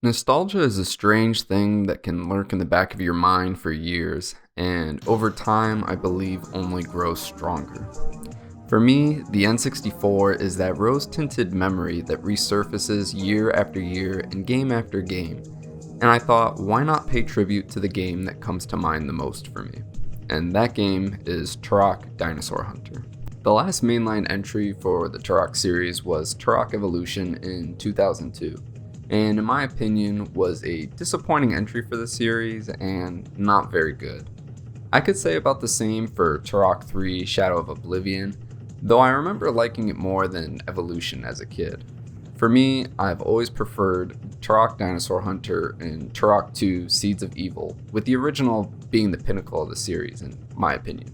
Nostalgia is a strange thing that can lurk in the back of your mind for years, and over time, I believe only grows stronger. For me, the N64 is that rose-tinted memory that resurfaces year after year and game after game, and I thought, why not pay tribute to the game that comes to mind the most for me? And that game is Turok Dinosaur Hunter. The last mainline entry for the Turok series was Turok Evolution in 2002. And in my opinion was a disappointing entry for the series and not very good. I could say about the same for Turok 3 Shadow of Oblivion, though I remember liking it more than Evolution as a kid. For me, I've always preferred Turok Dinosaur Hunter and Turok 2 Seeds of Evil, with the original being the pinnacle of the series in my opinion.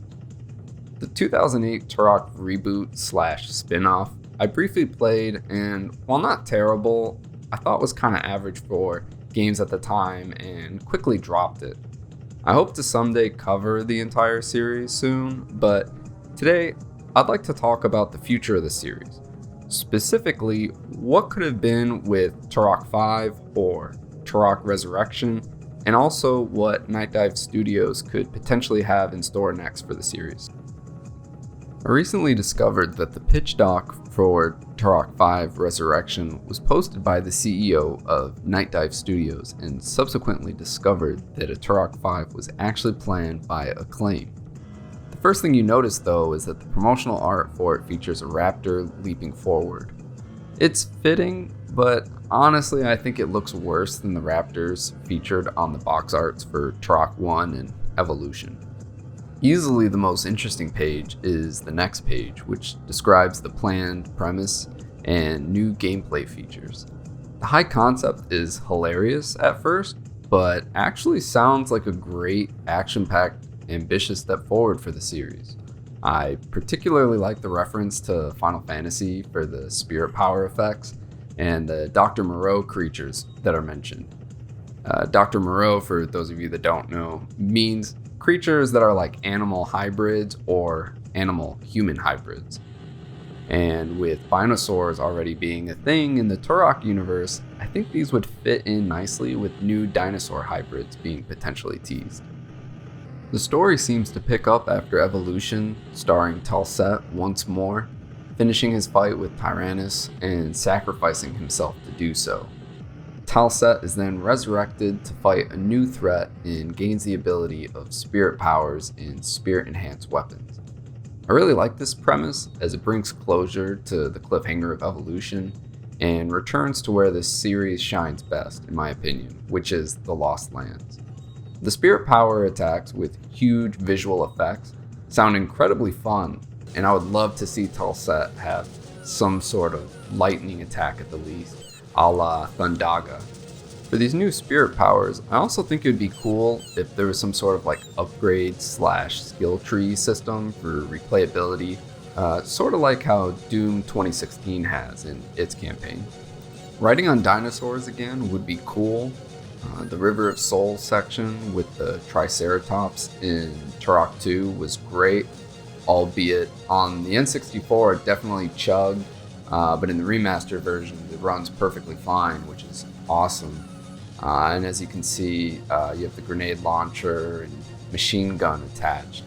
The 2008 Turok reboot / spin-off I briefly played, and while not terrible, I thought was kind of average for games at the time and quickly dropped it. I hope to someday cover the entire series soon, but today I'd like to talk about the future of the series. Specifically, what could have been with Turok 5 or Turok Resurrection, and also what Nightdive Studios could potentially have in store next for the series. I recently discovered that the pitch doc for Turok 5 Resurrection was posted by the CEO of Nightdive Studios and subsequently discovered that a Turok 5 was actually planned by Acclaim. The first thing you notice though is that the promotional art for it features a raptor leaping forward. It's fitting, but honestly I think it looks worse than the raptors featured on the box arts for Turok 1 and Evolution. Easily the most interesting page is the next page, which describes the planned premise and new gameplay features. The high concept is hilarious at first, but actually sounds like a great action-packed, ambitious step forward for the series. I particularly like the reference to Final Fantasy for the spirit power effects and the Dr. Moreau creatures that are mentioned. Dr. Moreau, for those of you that don't know, means creatures that are like animal hybrids or animal-human hybrids. And with dinosaurs already being a thing in the Turok universe, I think these would fit in nicely with new dinosaur hybrids being potentially teased. The story seems to pick up after Evolution, starring tal'set once more, finishing his fight with Tyrannus and sacrificing himself to do so. tal'set is then resurrected to fight a new threat and gains the ability of spirit powers and spirit-enhanced weapons. I really like this premise as it brings closure to the cliffhanger of Evolution and returns to where this series shines best, in my opinion, which is the Lost Lands. The spirit power attacks with huge visual effects sound incredibly fun, and I would love to see tal'set have some sort of lightning attack at the least, a la Thundaga. For these new spirit powers, I also think it would be cool if there was some sort of like upgrade / skill tree system for replayability, sort of like how Doom 2016 has in its campaign. Riding on dinosaurs again would be cool. The River of Souls section with the Triceratops in Turok 2 was great, albeit on the N64 it definitely chugged. But in the remastered version, it runs perfectly fine, which is awesome. And as you can see, you have the grenade launcher and machine gun attached.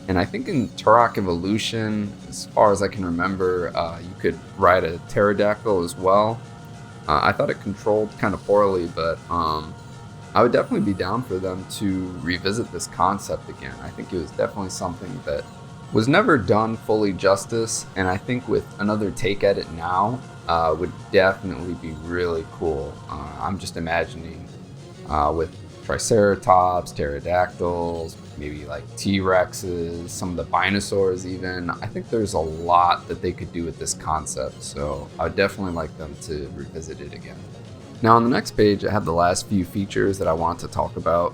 And I think in Turok Evolution, as far as I can remember, you could ride a pterodactyl as well. I thought it controlled kind of poorly, but I would definitely be down for them to revisit this concept again. I think it was definitely something that was never done fully justice, and I think with another take at it now would definitely be really cool. I'm just imagining with Triceratops, pterodactyls, maybe like T-Rexes, some of the dinosaurs even. I think there's a lot that they could do with this concept, so I would definitely like them to revisit it again. Now on the next page, I have the last few features that I want to talk about,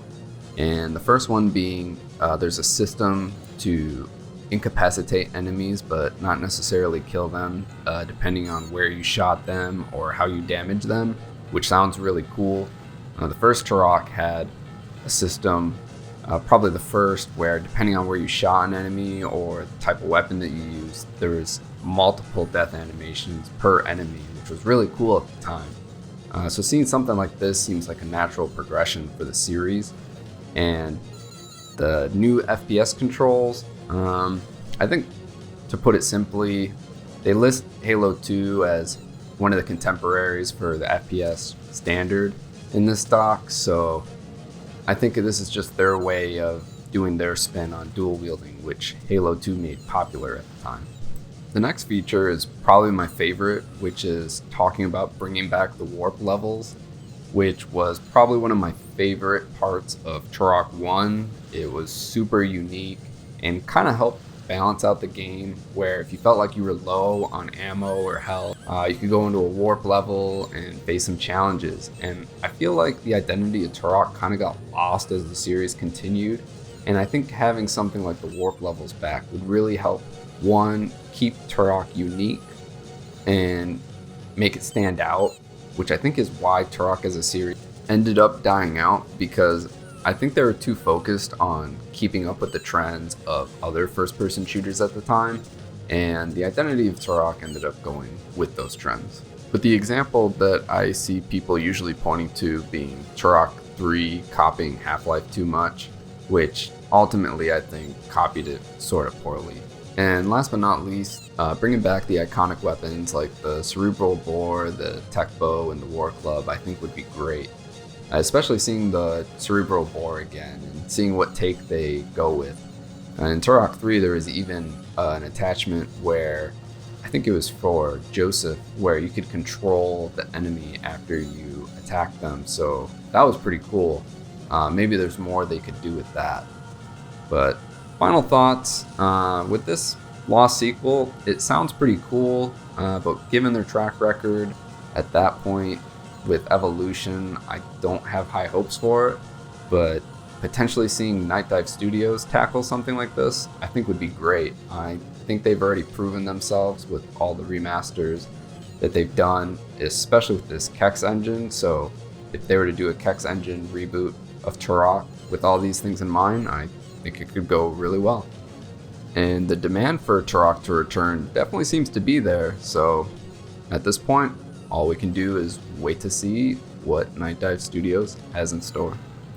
and the first one being there's a system to incapacitate enemies but not necessarily kill them, depending on where you shot them or how you damage them, which sounds really cool. The first Turok had a system Probably the first, where depending on where you shot an enemy or the type of weapon that you used, there was multiple death animations per enemy, which was really cool at the time. So seeing something like this seems like a natural progression for the series. And the new FPS controls, I think, to put it simply, they list Halo 2 as one of the contemporaries for the FPS standard in this dock, so I think this is just their way of doing their spin on dual wielding, which Halo 2 made popular at the time. The next feature is probably my favorite, which is talking about bringing back the warp levels, which was probably one of my favorite parts of Turok 1. It was super unique and kind of helped balance out the game, where if you felt like you were low on ammo or health, you could go into a warp level and face some challenges. And I feel like the identity of Turok kind of got lost as the series continued, and I think having something like the warp levels back would really help, one, keep Turok unique and make it stand out, which I think is why Turok as a series ended up dying out, because I think they were too focused on keeping up with the trends of other first-person shooters at the time, and the identity of Turok ended up going with those trends. But the example that I see people usually pointing to being Turok 3 copying Half-Life too much, which ultimately I think copied it sort of poorly. And last but not least, bringing back the iconic weapons like the Cerebral Bore, the Tech Bow, and the War Club I think would be great. Especially seeing the Cerebral Bore again and seeing what take they go with. In Turok 3 there was even an attachment where, I think it was for Joseph, where you could control the enemy after you attack them, so that was pretty cool. Maybe there's more they could do with that. But final thoughts, with this Lost sequel, it sounds pretty cool, but given their track record at that point with Evolution, I don't have high hopes for it, but potentially seeing Nightdive Studios tackle something like this, I think would be great. I think they've already proven themselves with all the remasters that they've done, especially with this Kex engine, so if they were to do a Kex engine reboot of Turok with all these things in mind, I think it could go really well. And the demand for Turok to return definitely seems to be there, so at this point, all we can do is wait to see what Nightdive Studios has in store.